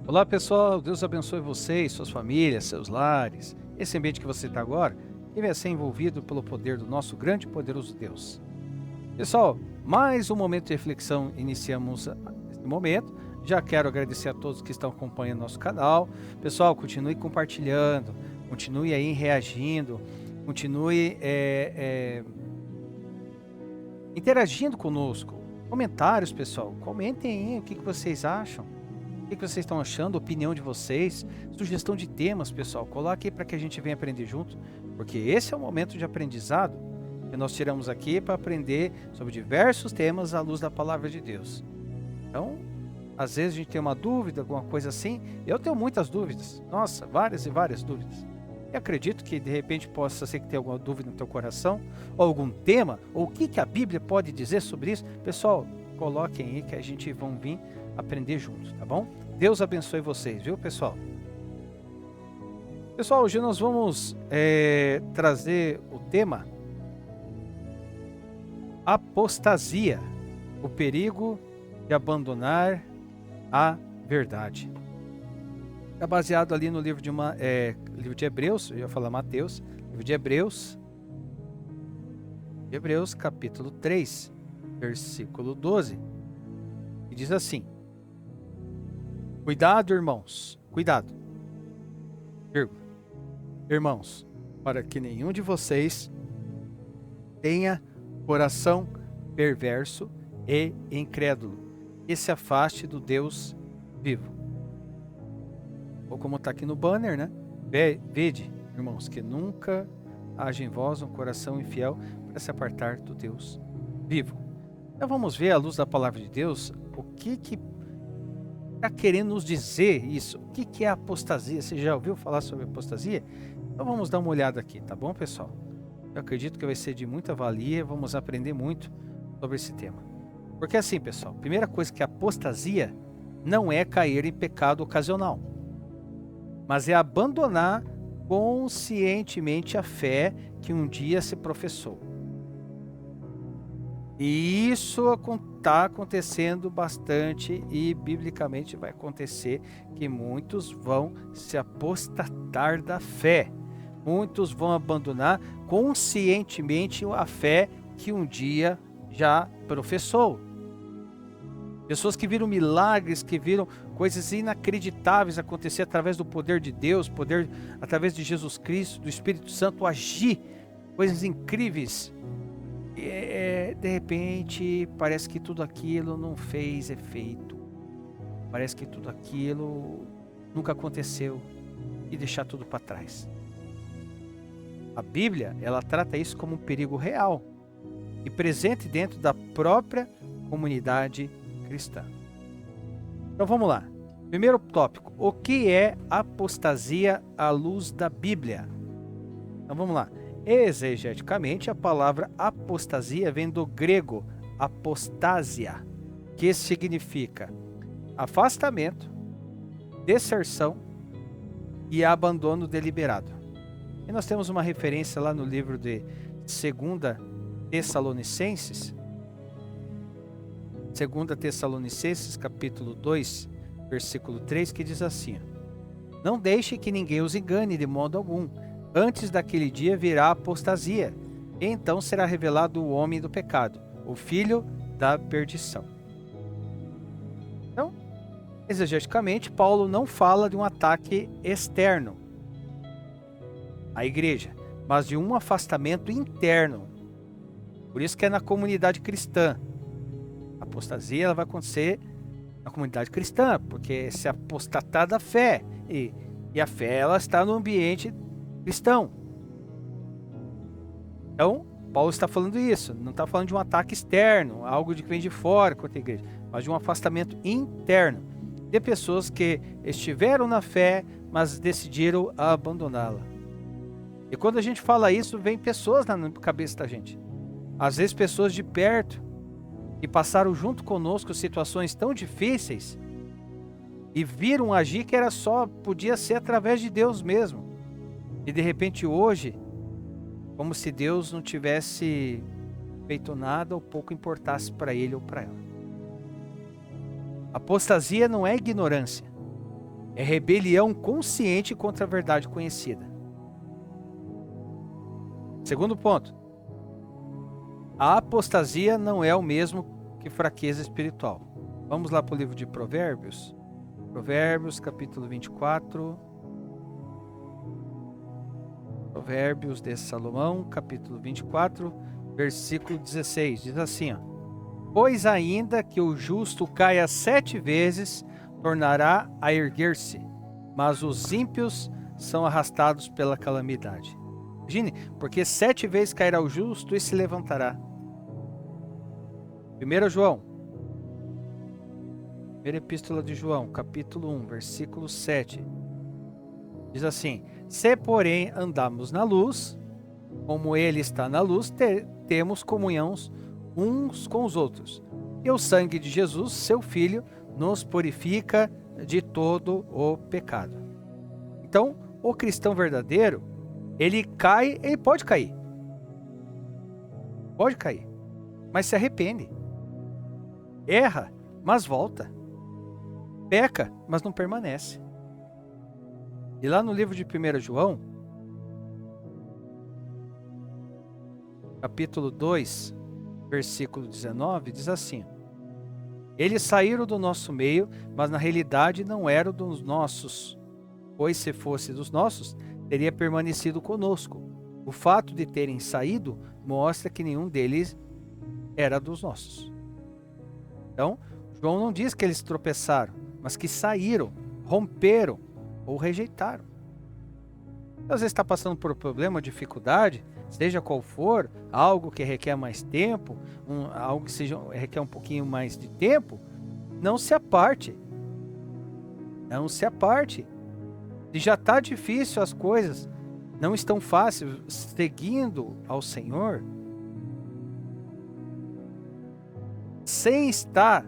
Olá pessoal, Deus abençoe vocês, suas famílias, seus lares, esse ambiente que você está agora, que venha ser envolvido pelo poder do nosso grande e poderoso Deus. Pessoal, mais um momento de reflexão iniciamos nesse momento. Já quero agradecer a todos que estão acompanhando nosso canal. Pessoal, continue compartilhando, continue aí reagindo, continue interagindo conosco. Comentários, pessoal, comentem aí o que vocês acham. O que vocês estão achando, opinião de vocês, sugestão de temas, pessoal, coloque aí para que a gente venha aprender junto, porque esse é o momento de aprendizado que nós tiramos aqui para aprender sobre diversos temas à luz da palavra de Deus. Então, às vezes a gente tem uma dúvida, alguma coisa assim, eu tenho muitas dúvidas, nossa, várias e várias dúvidas. E acredito que de repente possa ser que tenha alguma dúvida no teu coração, ou algum tema, ou o que a Bíblia pode dizer sobre isso. Pessoal, coloquem aí que a gente vai vir aprender juntos, tá bom? Deus abençoe vocês, viu, pessoal? Pessoal, hoje nós vamos trazer o tema apostasia, o perigo de abandonar a verdade. É baseado ali no livro livro de Hebreus, eu ia falar Mateus, livro de Hebreus, capítulo 3, versículo 12, e diz assim: cuidado, irmãos, cuidado, vírgula, irmãos, para que nenhum de vocês tenha coração perverso e incrédulo, e se afaste do Deus vivo. Ou como está aqui no banner, né? Vede, irmãos, que nunca haja em vós um coração infiel para se apartar do Deus vivo. Então vamos ver, à luz da palavra de Deus, o que está querendo nos dizer isso. O que é apostasia? Você já ouviu falar sobre apostasia? Então vamos dar uma olhada aqui, tá bom, pessoal? Eu acredito que vai ser de muita valia, vamos aprender muito sobre esse tema. Porque assim, pessoal, primeira coisa que apostasia não é cair em pecado ocasional, mas é abandonar conscientemente a fé que um dia se professou. E isso está acontecendo bastante e biblicamente vai acontecer que muitos vão se apostatar da fé. Muitos vão abandonar conscientemente a fé que um dia já professou. Pessoas que viram milagres, que viram coisas inacreditáveis acontecer através do poder de Deus, através de Jesus Cristo, do Espírito Santo agir, coisas incríveis. E, de repente, parece que tudo aquilo não fez efeito. Parece que tudo aquilo nunca aconteceu e deixar tudo para trás. A Bíblia, ela trata isso como um perigo real e presente dentro da própria comunidade cristã. Então vamos lá. Primeiro tópico, o que é apostasia à luz da Bíblia? Então vamos lá. Exegeticamente, a palavra apostasia vem do grego apostasia, que significa afastamento, deserção e abandono deliberado. E nós temos uma referência lá no livro de 2 Tessalonicenses, capítulo 2, versículo 3, que diz assim: não deixe que ninguém os engane de modo algum. Antes daquele dia virá a apostasia, e então será revelado o homem do pecado, o filho da perdição. Então, exegeticamente, Paulo não fala de um ataque externo à igreja, mas de um afastamento interno. Por isso que é na comunidade cristã. A apostasia ela vai acontecer na comunidade cristã, porque se apostatar da fé, e a fé ela está no ambiente cristão. Então, Paulo está falando isso, não está falando de um ataque externo, algo que vem de fora contra a igreja, mas de um afastamento interno, de pessoas que estiveram na fé, mas decidiram abandoná-la. E quando a gente fala isso, vem pessoas na cabeça da gente. Às vezes pessoas de perto, que passaram junto conosco situações tão difíceis, e viram agir que podia ser através de Deus mesmo. E de repente hoje, como se Deus não tivesse feito nada ou pouco importasse para ele ou para ela. Apostasia não é ignorância. É rebelião consciente contra a verdade conhecida. Segundo ponto. A apostasia não é o mesmo que fraqueza espiritual. Vamos lá para o livro de Provérbios. Provérbios, capítulo 24. Provérbios de Salomão, capítulo 24, versículo 16. Diz assim, ó: Pois ainda que o justo caia 7 vezes, tornará a erguer-se, mas os ímpios são arrastados pela calamidade. Imagine, porque 7 vezes cairá o justo e se levantará. 1 João, primeira epístola de João, capítulo 1, versículo 7. Diz assim: Se, porém, andamos na luz, como ele está na luz, temos comunhão uns com os outros. E o sangue de Jesus, seu Filho, nos purifica de todo o pecado. Então, o cristão verdadeiro, ele pode cair. Pode cair, mas se arrepende. Erra, mas volta. Peca, mas não permanece. E lá no livro de 1 João, capítulo 2, versículo 19, diz assim: Eles saíram do nosso meio, mas na realidade não eram dos nossos, pois se fosse dos nossos, teria permanecido conosco. O fato de terem saído mostra que nenhum deles era dos nossos. Então, João não diz que eles tropeçaram, mas que saíram, romperam ou rejeitaram. Às vezes está passando por um problema, dificuldade, seja qual for, algo que requer mais tempo, algo que requer um pouquinho mais de tempo, não se aparte. Não se aparte. Se já está difícil as coisas, não estão fáceis, seguindo ao Senhor, sem estar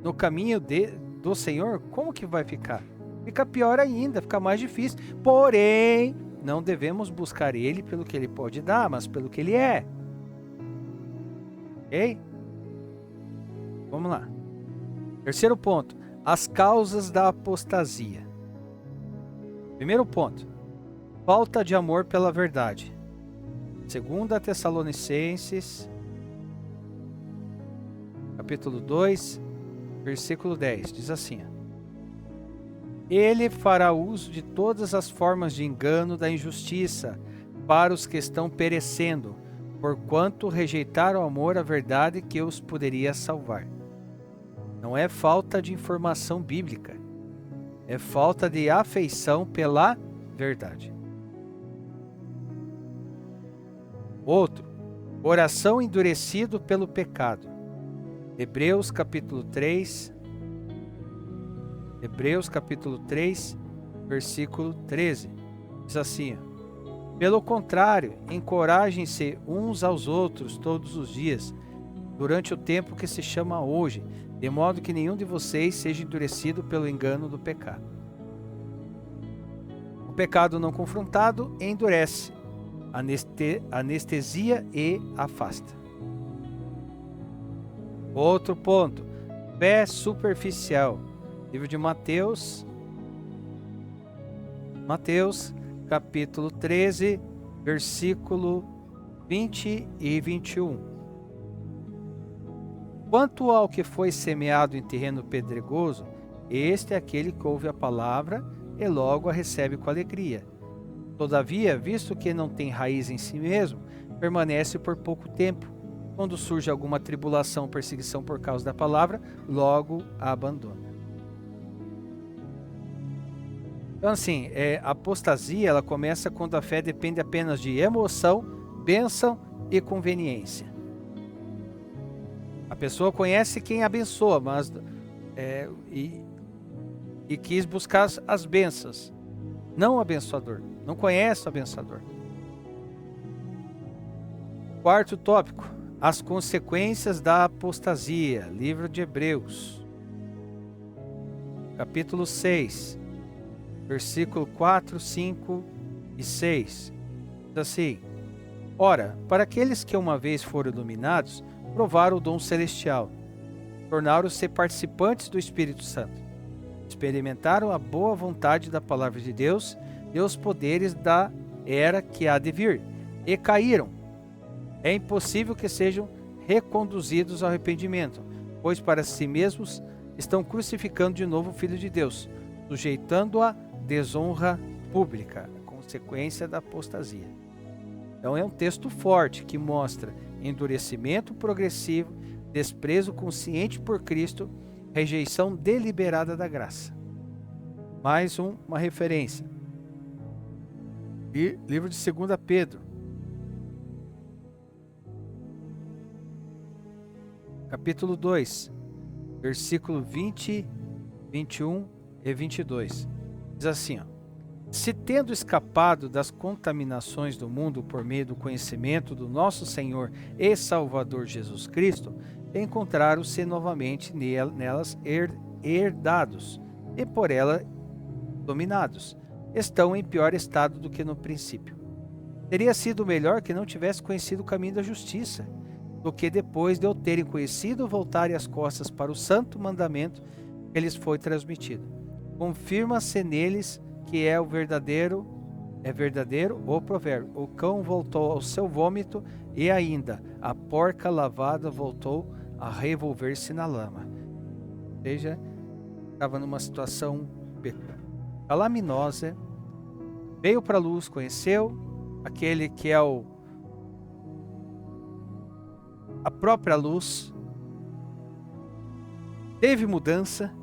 no caminho do Senhor, como que vai ficar? Fica pior ainda, fica mais difícil. Porém, não devemos buscar Ele pelo que Ele pode dar, mas pelo que Ele é. Ok? Vamos lá. Terceiro ponto. As causas da apostasia. Primeiro ponto. Falta de amor pela verdade. 2 Tessalonicenses, capítulo 2, versículo 10. Diz assim: Ele fará uso de todas as formas de engano da injustiça para os que estão perecendo, porquanto rejeitaram o amor à verdade que os poderia salvar. Não é falta de informação bíblica, é falta de afeição pela verdade. Outro, coração endurecido pelo pecado. Hebreus capítulo 3, versículo 13, diz assim: Pelo contrário, encorajem-se uns aos outros todos os dias, durante o tempo que se chama hoje, de modo que nenhum de vocês seja endurecido pelo engano do pecado. O pecado não confrontado endurece, anestesia e afasta. Outro ponto, fé superficial. Livro de Mateus, capítulo 13, versículo 20 e 21. Quanto ao que foi semeado em terreno pedregoso, este é aquele que ouve a palavra e logo a recebe com alegria. Todavia, visto que não tem raiz em si mesmo, permanece por pouco tempo. Quando surge alguma tribulação ou perseguição por causa da palavra, logo a abandona. Então, assim, a apostasia ela começa quando a fé depende apenas de emoção, bênção e conveniência. A pessoa conhece quem abençoa, mas e quis buscar as bênçãos, não o abençoador. Não conhece o abençoador. Quarto tópico, as consequências da apostasia. Livro de Hebreus, capítulo 6. Versículo 4, 5 e 6. Diz assim: Ora, para aqueles que uma vez foram iluminados, provaram o dom celestial, tornaram-se participantes do Espírito Santo, experimentaram a boa vontade da palavra de Deus e os poderes da era que há de vir, e caíram. É impossível que sejam reconduzidos ao arrependimento, pois para si mesmos estão crucificando de novo o Filho de Deus, sujeitando a desonra pública, a consequência da apostasia. Então é um texto forte que mostra endurecimento progressivo, desprezo consciente por Cristo, rejeição deliberada da graça. Mais uma referência. Livro de 2 Pedro. Capítulo 2, versículo 20, 21 e 22. Diz assim, ó: se tendo escapado das contaminações do mundo por meio do conhecimento do nosso Senhor e Salvador Jesus Cristo, encontraram-se novamente nelas herdados e por ela dominados, estão em pior estado do que no princípio. Teria sido melhor que não tivesse conhecido o caminho da justiça, do que depois de o terem conhecido voltarem as costas para o santo mandamento que lhes foi transmitido. Confirma-se neles que é verdadeiro o provérbio: o cão voltou ao seu vômito, e ainda a porca lavada voltou a revolver-se na lama. Ou seja, estava numa situação calaminosa, veio para a luz, conheceu aquele que é a própria luz, teve mudança,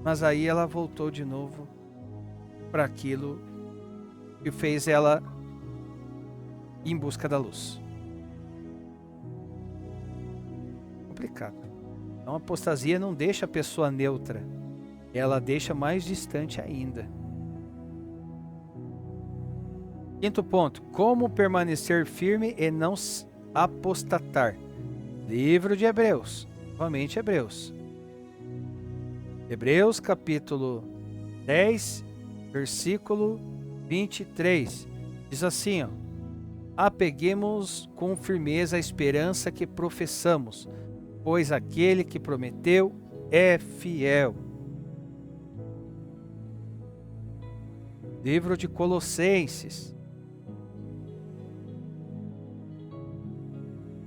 mas aí ela voltou de novo para aquilo que fez ela ir em busca da luz. Complicado. Então a apostasia não deixa a pessoa neutra, ela deixa mais distante ainda. Quinto ponto: como permanecer firme e não apostatar. Livro de Hebreus, novamente Hebreus. Hebreus capítulo 10, versículo 23. Diz assim, ó: apeguemos com firmeza a esperança que professamos, pois aquele que prometeu é fiel. Livro de Colossenses.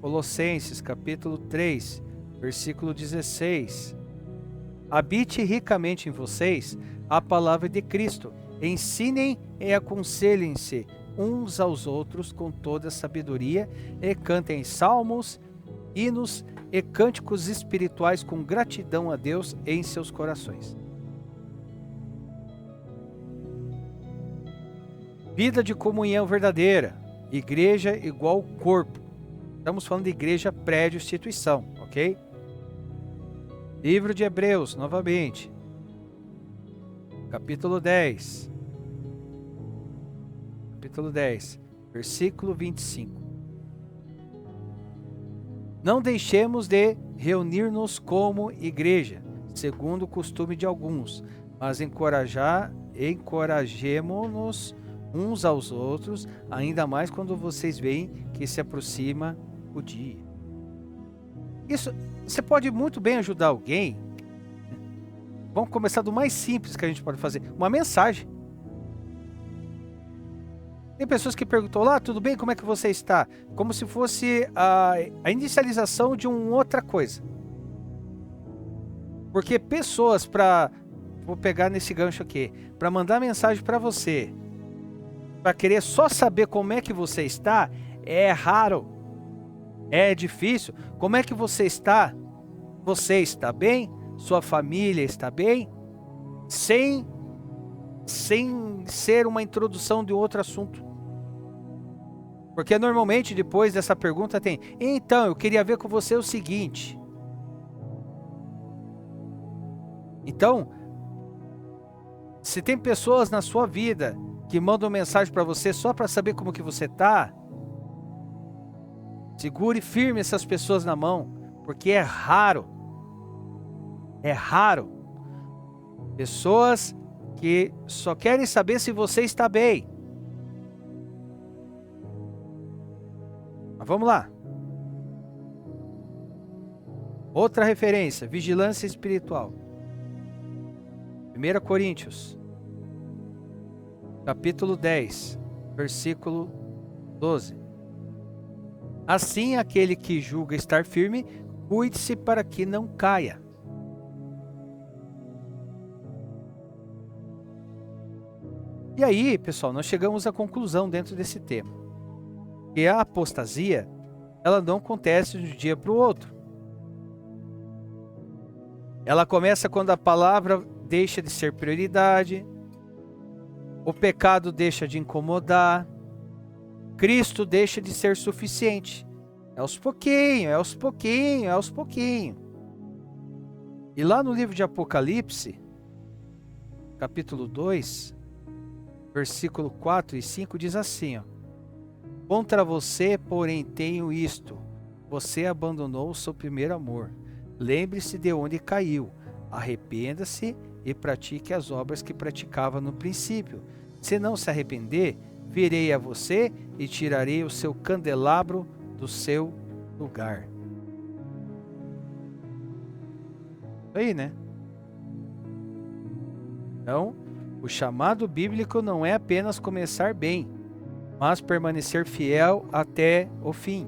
Colossenses, capítulo 3, versículo 16. Habite ricamente em vocês a palavra de Cristo. Ensinem e aconselhem-se uns aos outros com toda sabedoria, e cantem salmos, hinos e cânticos espirituais com gratidão a Deus em seus corações. Vida de comunhão verdadeira. Igreja igual corpo. Estamos falando de igreja prédio instituição, ok? Livro de Hebreus, novamente. Capítulo 10. Capítulo 10, versículo 25. Não deixemos de reunir-nos como igreja, segundo o costume de alguns, mas encorajemo-nos uns aos outros, ainda mais quando vocês veem que se aproxima o dia. Isso, você pode muito bem ajudar alguém. Vamos começar do mais simples que a gente pode fazer: uma mensagem. Tem pessoas que perguntam lá, tudo bem, como é que você está? Como se fosse a inicialização de uma outra coisa. Porque pessoas vou pegar nesse gancho aqui, para mandar mensagem para você, para querer só saber como é que você está, é raro. É difícil. Como é que você está? Você está bem? Sua família está bem? Sem ser uma introdução de outro assunto. Porque normalmente depois dessa pergunta tem: então, eu queria ver com você o seguinte. Então, se tem pessoas na sua vida que mandam mensagem para você só para saber como que você está, segure firme essas pessoas na mão, porque é raro. É raro. Pessoas que só querem saber se você está bem. Mas vamos lá. Outra referência: vigilância espiritual. 1 Coríntios, capítulo 10, versículo 12. Assim, aquele que julga estar firme, cuide-se para que não caia. E aí, pessoal, nós chegamos à conclusão dentro desse tema. Que a apostasia, ela não acontece de um dia para o outro. Ela começa quando a palavra deixa de ser prioridade, o pecado deixa de incomodar, Cristo deixa de ser suficiente. É aos pouquinhos, é aos pouquinhos, é aos pouquinhos. E lá no livro de Apocalipse, capítulo 2, versículo 4 e 5 diz assim, ó: Contra você, porém, tenho isto: você abandonou o seu primeiro amor. Lembre-se de onde caiu, arrependa-se e pratique as obras que praticava no princípio. Se não se arrepender, virei a você e tirarei o seu candelabro do seu lugar. Aí, né? Então, o chamado bíblico não é apenas começar bem, mas permanecer fiel até o fim.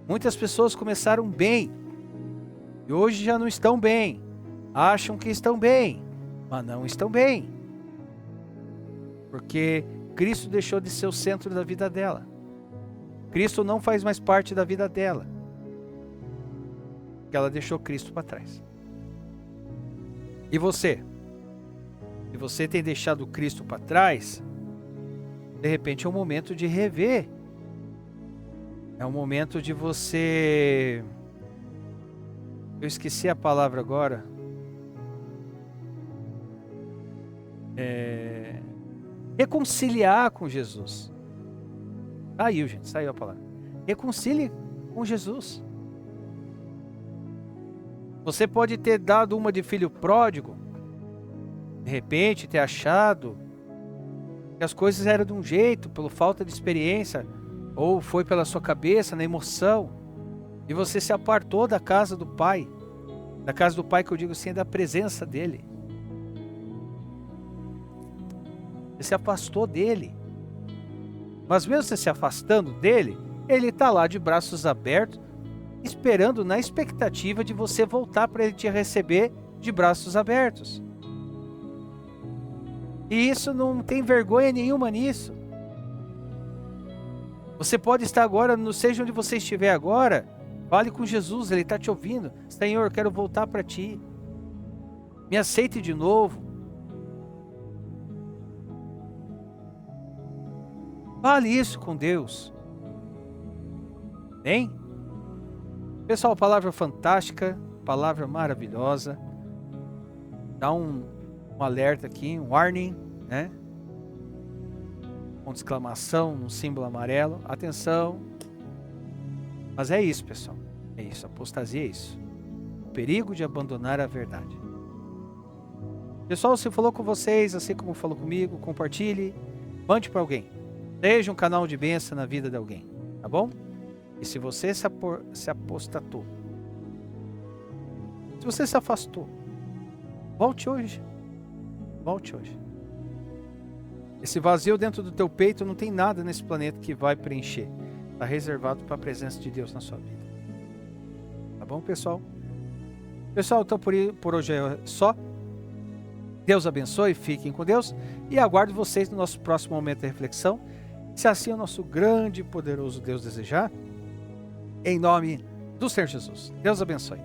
Muitas pessoas começaram bem e hoje já não estão bem. Acham que estão bem, mas não estão bem. Porque Cristo deixou de ser o centro da vida dela. Cristo não faz mais parte da vida dela. Porque ela deixou Cristo para trás. E você? Se você tem deixado Cristo para trás, de repente é um momento de rever. É um momento de você... Eu esqueci a palavra agora. Reconciliar com Jesus. Saiu, gente, saiu a palavra. Reconcilie com Jesus. Você pode ter dado uma de filho pródigo, de repente ter achado que as coisas eram de um jeito, pela falta de experiência, ou foi pela sua cabeça, na emoção, e você se apartou da casa do Pai. Da casa do Pai que eu digo assim, é da presença dEle. Você se afastou dEle. Mas mesmo você se afastando dEle, Ele está lá de braços abertos, esperando na expectativa de você voltar para Ele te receber de braços abertos. E isso não tem vergonha nenhuma nisso. Você pode estar agora, não seja onde você estiver agora, fale com Jesus, Ele está te ouvindo. Senhor, eu quero voltar para Ti. Me aceite de novo. Fale isso com Deus. Bem? Pessoal, palavra fantástica, palavra maravilhosa. Dá um alerta aqui, um warning, né? Com exclamação, um símbolo amarelo. Atenção. Mas é isso, pessoal. É isso, apostasia é isso. O perigo de abandonar a verdade. Pessoal, se falou com vocês, assim como falou comigo, compartilhe, mande para alguém. Seja um canal de bênção na vida de alguém, tá bom? E se você se apostatou, se você se afastou, volte hoje. Volte hoje. Esse vazio dentro do teu peito não tem nada nesse planeta que vai preencher. Está reservado para a presença de Deus na sua vida. Tá bom, pessoal? Pessoal, então por hoje é só. Deus abençoe, fiquem com Deus e aguardo vocês no nosso próximo momento de reflexão. Se assim o nosso grande e poderoso Deus desejar, em nome do Senhor Jesus. Deus abençoe.